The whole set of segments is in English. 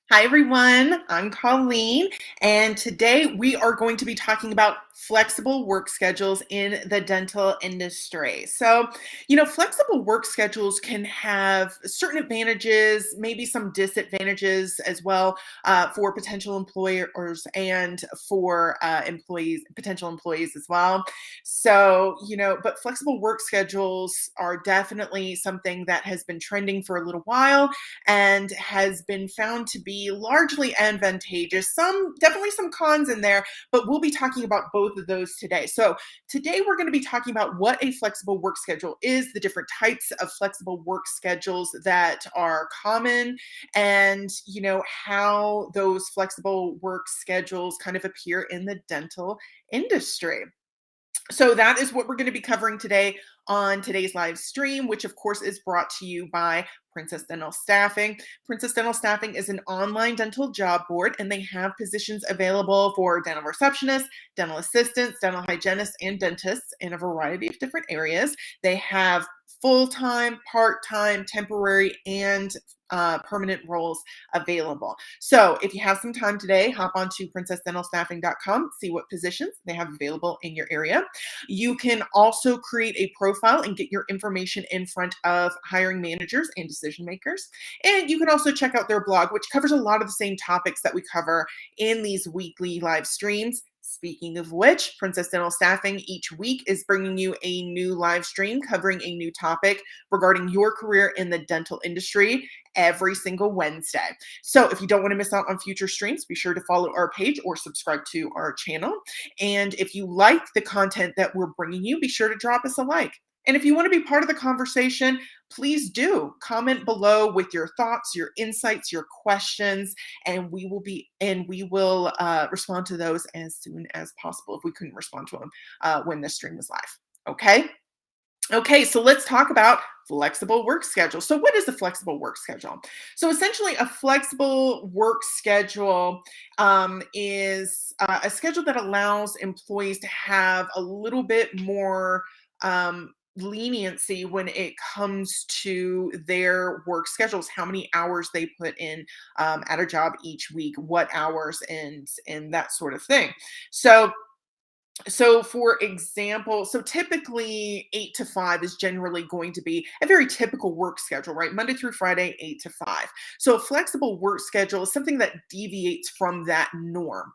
Hi, everyone. I'm Colleen, and today we are going to be talking about flexible work schedules in the dental industry. Flexible work schedules can have certain advantages, maybe some disadvantages as well for potential employers and for potential employees as well. But flexible work schedules are definitely something that has been trending for a little while and has been found to be largely advantageous. Definitely some cons in there, but we'll be talking about both of those today. So, today we're going to be talking about what a flexible work schedule is, the different types of flexible work schedules that are common, and how those flexible work schedules kind of appear in the dental industry. So that is what we're going to be covering today on today's live stream, which of course is brought to you by Princess Dental Staffing. Princess Dental Staffing is an online dental job board, and they have positions available for dental receptionists, dental assistants, dental hygienists, and dentists in a variety of different areas. They have full-time, part-time, temporary, and permanent roles available. So if you have some time today, hop on to princessdentalstaffing.com, see what positions they have available in your area. You can also create a profile and get your information in front of hiring managers and decision makers. And you can also check out their blog, which covers a lot of the same topics that we cover in these weekly live streams. Speaking of which, Princess Dental Staffing each week is bringing you a new live stream covering a new topic regarding your career in the dental industry every single Wednesday. So if you don't want to miss out on future streams, be sure to follow our page or subscribe to our channel. And if you like the content that we're bringing you, be sure to drop us a like. And if you want to be part of the conversation, please do comment below with your thoughts, your insights, your questions, and we will respond to those as soon as possible if we couldn't respond to them when the stream was live. Okay. Okay, so let's talk about flexible work schedule. So, what is a flexible work schedule? So, essentially, a flexible work schedule is a schedule that allows employees to have a little bit more leniency when it comes to their work schedules, how many hours they put in at a job each week, what hours, and that sort of thing. So, for example, typically 8 to 5 is generally going to be a very typical work schedule, right? Monday through Friday, 8 to 5. So a flexible work schedule is something that deviates from that norm,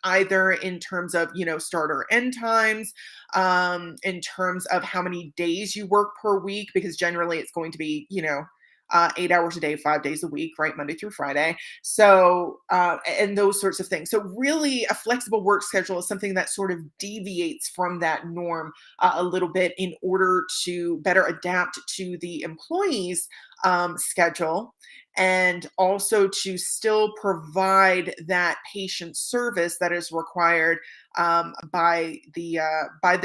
either in terms of, start or end times, in terms of how many days you work per week, because generally it's going to be, 8 hours a day, 5 days a week, right? Monday through Friday. And those sorts of things. So, really, a flexible work schedule is something that sort of deviates from that norm a little bit in order to better adapt to the employee's schedule, and also to still provide that patient service that is required by the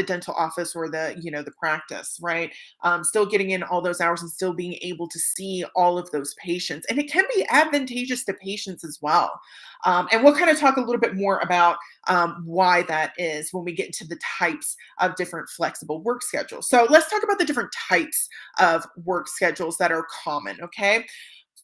dental office or the practice, right? Still getting in all those hours and still being able to see all of those patients. And it can be advantageous to patients as well. And we'll kind of talk a little bit more about why that is when we get into the types of different flexible work schedules. So let's talk about the different types of work schedules that are common, okay?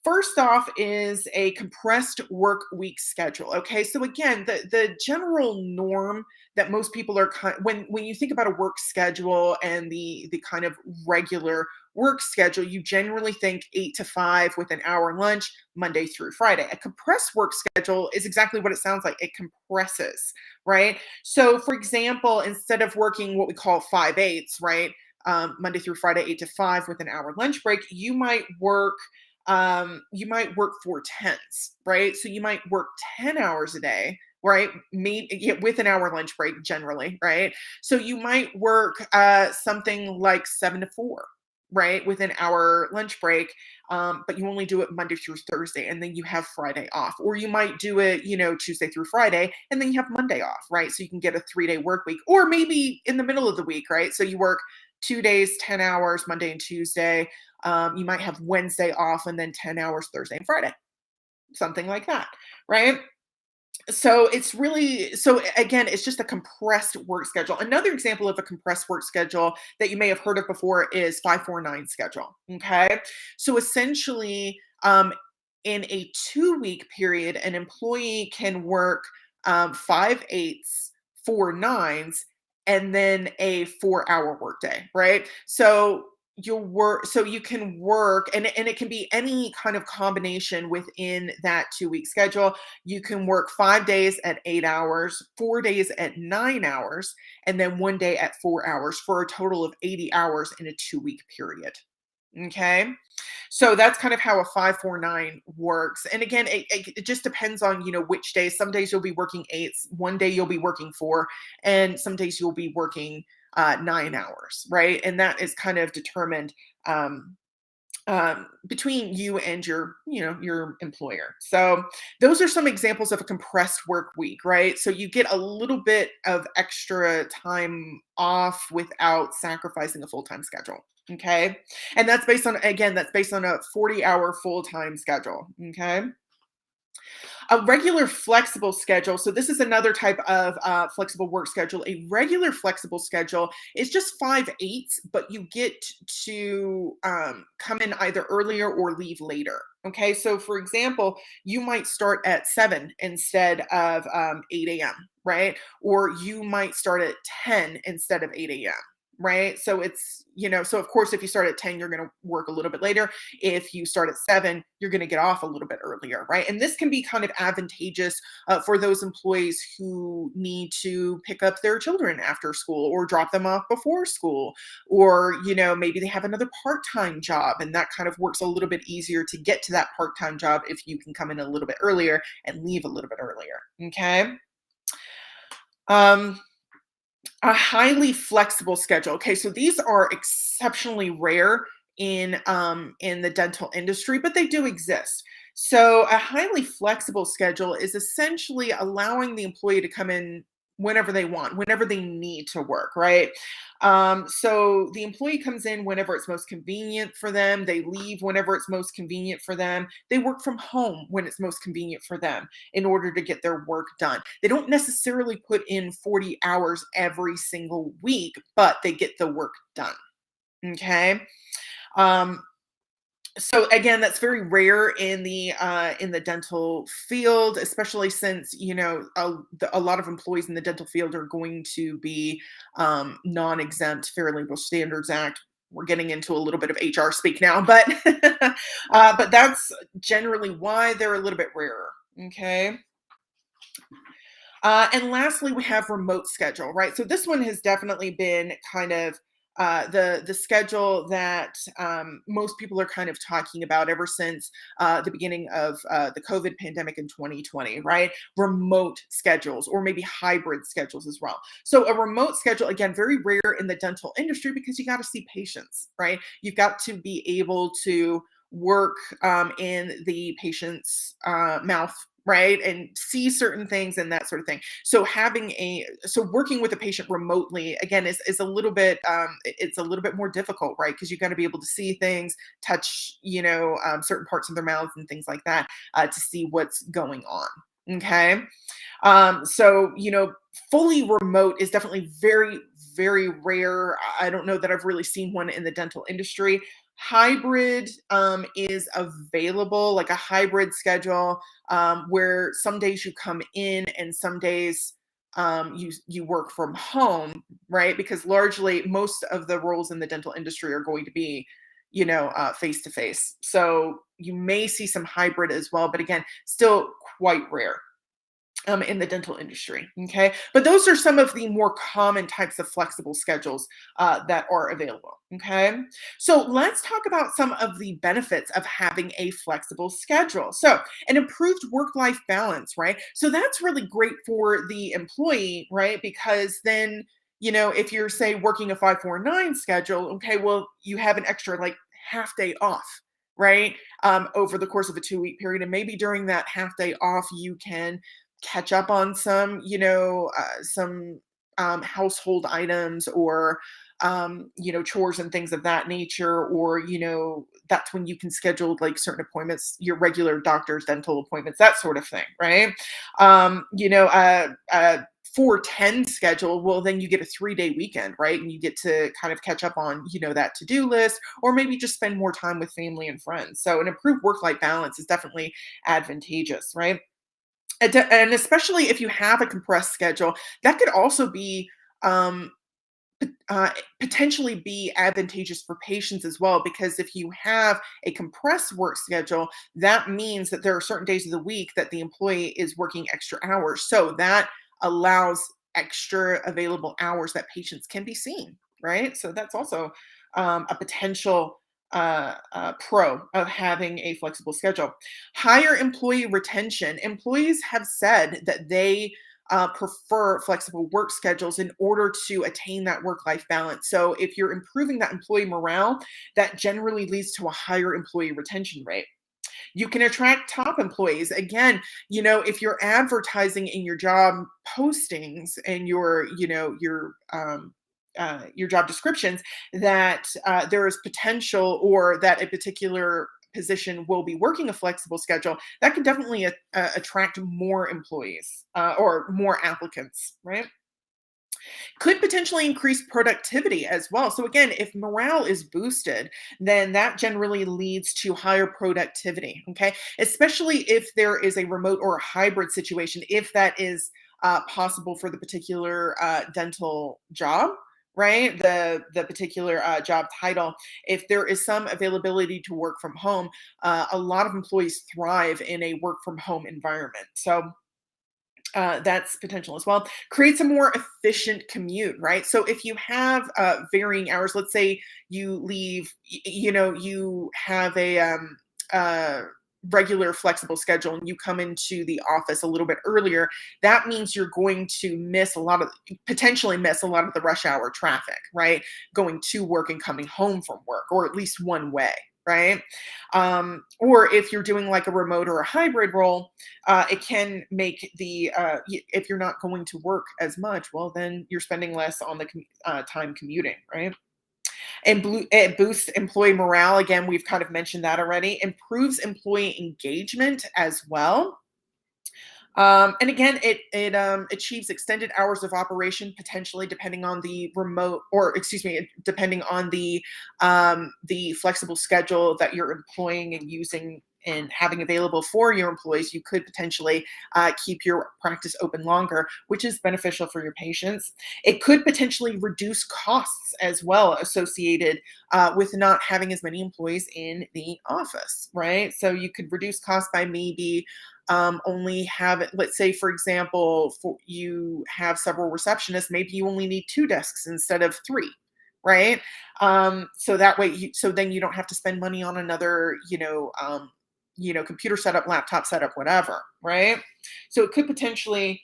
First off is a compressed work week schedule. Okay, so again, the general norm that most people are when you think about a work schedule and the kind of regular work schedule, you generally think 8 to 5 with an hour lunch, Monday through Friday. A compressed work schedule is exactly what it sounds like. It compresses, right? So, for example, instead of working what we call 5/8, right? Monday through Friday, 8 to 5 with an hour lunch break, you might work 4 10s, right? So you might work 10 hours a day, right? With an hour lunch break generally, right? So you might work something like 7 to 4, right? With an hour lunch break, but you only do it Monday through Thursday, and then you have Friday off. Or you might do it, Tuesday through Friday, and then you have Monday off, right? So you can get a 3 day work week, or maybe in the middle of the week, right? So you work 2 days, 10 hours, Monday and Tuesday. You might have Wednesday off and then 10 hours Thursday and Friday, something like that, right? Again, it's just a compressed work schedule. Another example of a compressed work schedule that you may have heard of before is 549 schedule. Okay. So essentially, in a 2-week period, an employee can work 5/8, 4/9s, and then a 4-hour workday, right? So you can work, and it can be any kind of combination within that 2-week schedule. You can work 5 days at 8 hours, 4 days at 9 hours, and then 1 day at 4 hours for a total of 80 hours in a 2-week period. Okay. So that's kind of how a 549 works. And again, it just depends on, which days. Some days you'll be working eights, one day you'll be working four, and some days you'll be working 9 hours, right? And that is kind of determined between you and your employer. So those are some examples of a compressed work week, right? So you get a little bit of extra time off without sacrificing a full-time schedule. Okay. And that's based on a 40-hour full-time schedule. Okay. A regular flexible schedule. So this is another type of flexible work schedule. A regular flexible schedule is just 5/8, but you get to come in either earlier or leave later. Okay, so for example, you might start at 7 instead of 8 a.m., right? Or you might start at 10 instead of 8 a.m., right? So so of course, if you start at 10, you're going to work a little bit later. If you start at 7, you're going to get off a little bit earlier, right? And this can be kind of advantageous for those employees who need to pick up their children after school or drop them off before school, or maybe they have another part-time job, and that kind of works a little bit easier to get to that part-time job if you can come in a little bit earlier and leave a little bit earlier. Okay. Um, a highly flexible schedule. Okay, so these are exceptionally rare in the dental industry, but they do exist. So a highly flexible schedule is essentially allowing the employee to come in whenever they want, whenever they need to work, right? So the employee comes in whenever it's most convenient for them. They leave whenever it's most convenient for them. They work from home when it's most convenient for them in order to get their work done. They don't necessarily put in 40 hours every single week, but they get the work done. Okay. Um, so again, that's very rare in the dental field, especially since a lot of employees in the dental field are going to be non-exempt Fair Labor Standards Act. We're getting into a little bit of HR speak now, but but that's generally why they're a little bit rarer. Okay. And lastly, we have remote schedule, right? So this one has definitely been kind of the schedule that most people are kind of talking about ever since the beginning of the COVID pandemic in 2020, right? Remote schedules or maybe hybrid schedules as well. So a remote schedule, again, very rare in the dental industry because you got to see patients, right? You've got to be able to work in the patient's mouth, right, and see certain things and that sort of thing. So working with a patient remotely again is a little bit it's a little bit more difficult, right? Because you got to be able to see things, touch certain parts of their mouths and things like that to see what's going on. Okay. So, fully remote is definitely very, very rare. I don't know that I've really seen one in the dental industry. Hybrid is available, like a hybrid schedule where some days you come in and some days you work from home, right? Because largely most of the roles in the dental industry are going to be, face to face. So you may see some hybrid as well, but again, still quite rare in the dental industry. Okay. But those are some of the more common types of flexible schedules that are available. Okay. So let's talk about some of the benefits of having a flexible schedule. So, an improved work life balance, right? So, that's really great for the employee, right? Because then, if you're, say, working a 549 schedule, okay, well, you have an extra like half day off, right? Over the course of a 2-week period. And maybe during that half day off, you can catch up on some household items or chores and things of that nature, or that's when you can schedule like certain appointments, your regular doctor's dental appointments, that sort of thing, right? um you know uh, uh 4-10 schedule, well, then you get a 3-day weekend, right? And you get to kind of catch up on, that to-do list, or maybe just spend more time with family and friends. So an improved work-life balance is definitely advantageous, right? And especially if you have a compressed schedule, that could also be um, uh, potentially be advantageous for patients as well, because if you have a compressed work schedule, that means that there are certain days of the week that the employee is working extra hours. So that allows extra available hours that patients can be seen, right? So that's also a potential pro of having a flexible schedule. Higher employee retention. Employees have said that they prefer flexible work schedules in order to attain that work life balance. So, if you're improving that employee morale, that generally leads to a higher employee retention rate. You can attract top employees. Again, if you're advertising in your job postings and your job descriptions that there is potential, or that a particular position will be working a flexible schedule, that can definitely attract more employees or more applicants, right? Could potentially increase productivity as well. So again, if morale is boosted, then that generally leads to higher productivity. Okay, especially if there is a remote or a hybrid situation, if that is possible for the particular dental job. Right, the particular job title. If there is some availability to work from home, a lot of employees thrive in a work from home environment. So that's potential as well. Creates a more efficient commute, right? So if you have varying hours, let's say you leave, you have a uh, regular flexible schedule and you come into the office a little bit earlier, that means you're going to potentially miss a lot of the rush hour traffic, right? Going to work and coming home from work, or at least one way. Right. Or if you're doing like a remote or a hybrid role, it can make if you're not going to work as much, well, then you're spending less on the time commuting, right? And it boosts employee morale. Again, we've kind of mentioned that already. Improves employee engagement as well. And again, it achieves extended hours of operation, potentially depending on the remote, or excuse me, depending on the flexible schedule that you're employing and using and having available for your employees. You could potentially keep your practice open longer, which is beneficial for your patients. It could potentially reduce costs as well associated with not having as many employees in the office, right? So you could reduce costs by maybe only have it, let's say, for example, you have several receptionists, maybe you only need 2 desks instead of 3, right? So that way, so then you don't have to spend money on another, computer setup, laptop setup, whatever, right? So it could potentially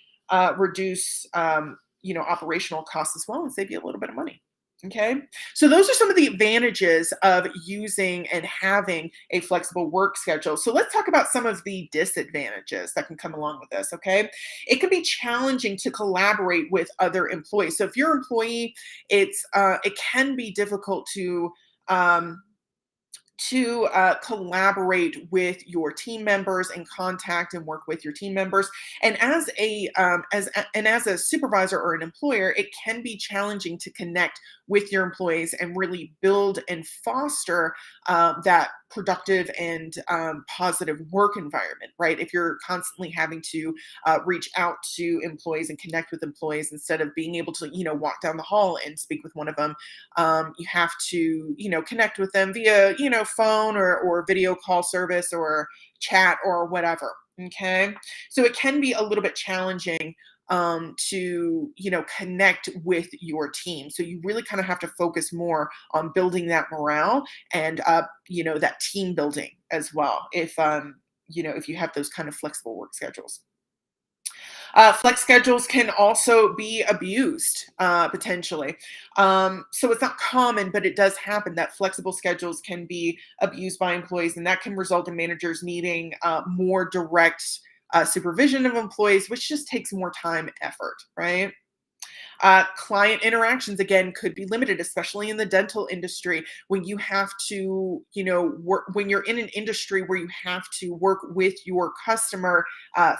reduce, operational costs as well and save you a little bit of money. Okay. So those are some of the advantages of using and having a flexible work schedule. So let's talk about some of the disadvantages that can come along with this. Okay. It can be challenging to collaborate with other employees. So if you're an employee, it can be difficult um, to collaborate with your team members and contact and work with your team members. And as a supervisor or an employer, it can be challenging to connect with your employees and really build and foster that productive and positive work environment, right? If you're constantly having to reach out to employees and connect with employees instead of being able to, walk down the hall and speak with one of them, you have to, connect with them via, phone or video call service or chat or whatever. Okay. So it can be a little bit challenging to, connect with your team. So you really kind of have to focus more on building that morale and, that team building as well. If you have those kind of flexible work schedules. Flex schedules can also be abused potentially. So it's not common, but it does happen that flexible schedules can be abused by employees, and that can result in managers needing more direct supervision of employees, which just takes more time, effort, right? Client interactions again could be limited, especially in the dental industry when you have to, work when you're in an industry where you have to work with your customer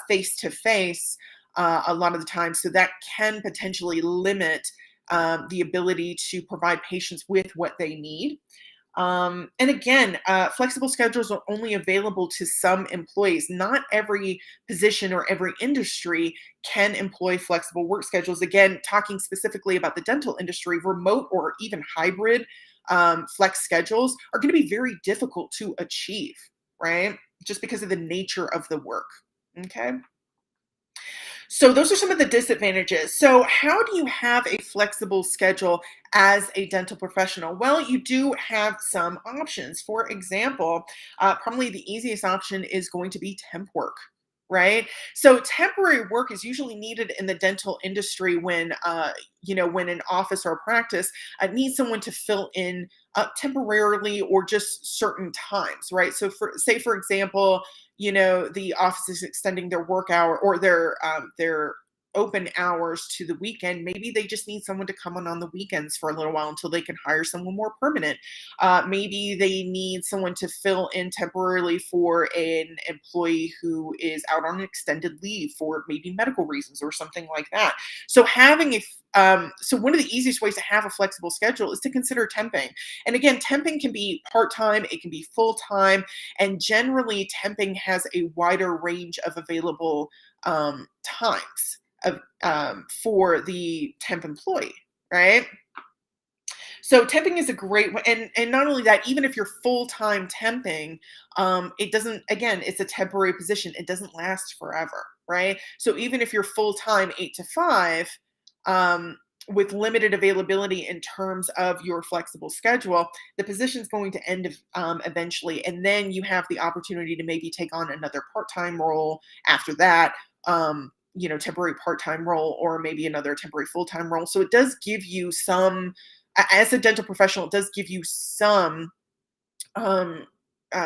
face to face. a lot of the time. So that can potentially limit the ability to provide patients with what they need. And again, flexible schedules are only available to some employees. Not every position or every industry can employ flexible work schedules. Again, talking specifically about the dental industry, remote or even hybrid flex schedules are going to be very difficult to achieve, right? Just because of the nature of the work. Okay. So those are some of the disadvantages. So how do you have a flexible schedule as a dental professional? Well, you do have some options. For example, probably the easiest option is going to be temp work. Right. So temporary work is usually needed in the dental industry when, when an office or a practice needs someone to fill in temporarily or just certain times. Right. So for example, the office is extending their work hour or their open hours to the weekend. Maybe they just need someone to come on the weekends for a little while until they can hire someone more permanent. Maybe they need someone to fill in temporarily for an employee who is out on extended leave for maybe medical reasons or something like that. So so one of the easiest ways to have a flexible schedule is to consider temping. And again, temping can be part-time, it can be full-time, and generally temping has a wider range of available times for the temp employee, right? So temping is a great one, and not only that, even if you're full-time temping, it doesn't, again, it's a temporary position. It doesn't last forever, right? So even if you're full-time 8 to 5, um, with limited availability in terms of your flexible schedule, the position's going to end eventually, and then you have the opportunity to maybe take on another part-time role after that. Temporary part-time role or maybe another temporary full-time role. So it does give you some, as a dental professional, it does give you some um,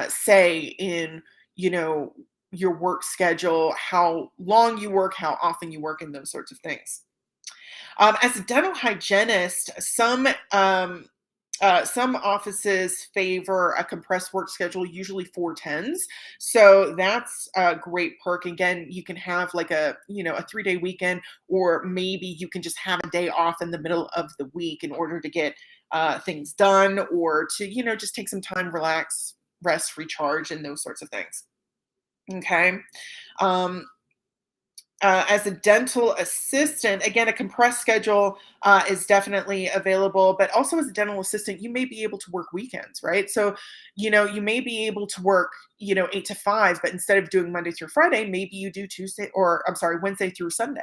say in, you know, your work schedule, how long you work, how often you work, and those sorts of things. As a dental hygienist, some offices favor a compressed work schedule, usually 4 10s. So that's a great perk. Again, you can have like a 3-day weekend, or maybe you can just have a day off in the middle of the week in order to get things done, or to, just take some time, relax, rest, recharge, and those sorts of things. Okay. Um, as a dental assistant, again, a compressed schedule is definitely available, but also as a dental assistant, you may be able to work weekends, right? So, you may be able to work, 8 to 5, but instead of doing Monday through Friday, maybe you do Tuesday, or I'm sorry, Wednesday through Sunday,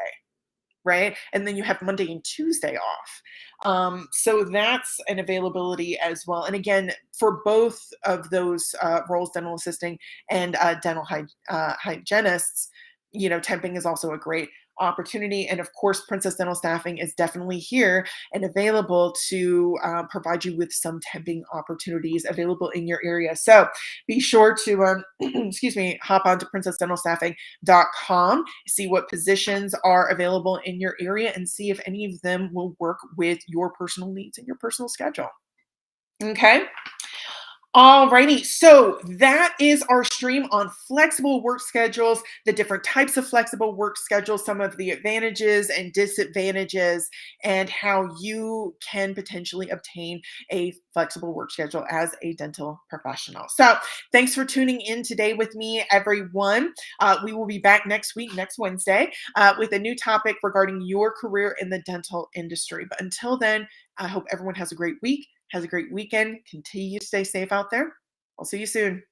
right? And then you have Monday and Tuesday off. So that's an availability as well. And again, for both of those roles, dental assisting and dental hygienists, temping is also a great opportunity. And of course, Princess Dental Staffing is definitely here and available to provide you with some temping opportunities available in your area. So be sure to, excuse me, hop on to princessdentalstaffing.com, see what positions are available in your area, and see if any of them will work with your personal needs and your personal schedule. Okay. Alrighty, so that is our stream on flexible work schedules, the different types of flexible work schedules, some of the advantages and disadvantages, and how you can potentially obtain a flexible work schedule as a dental professional. So, thanks for tuning in today with me, everyone. We will be back next week, next Wednesday, with a new topic regarding your career in the dental industry. But until then, I hope everyone has a great week, has a great weekend. Continue to stay safe out there. I'll see you soon.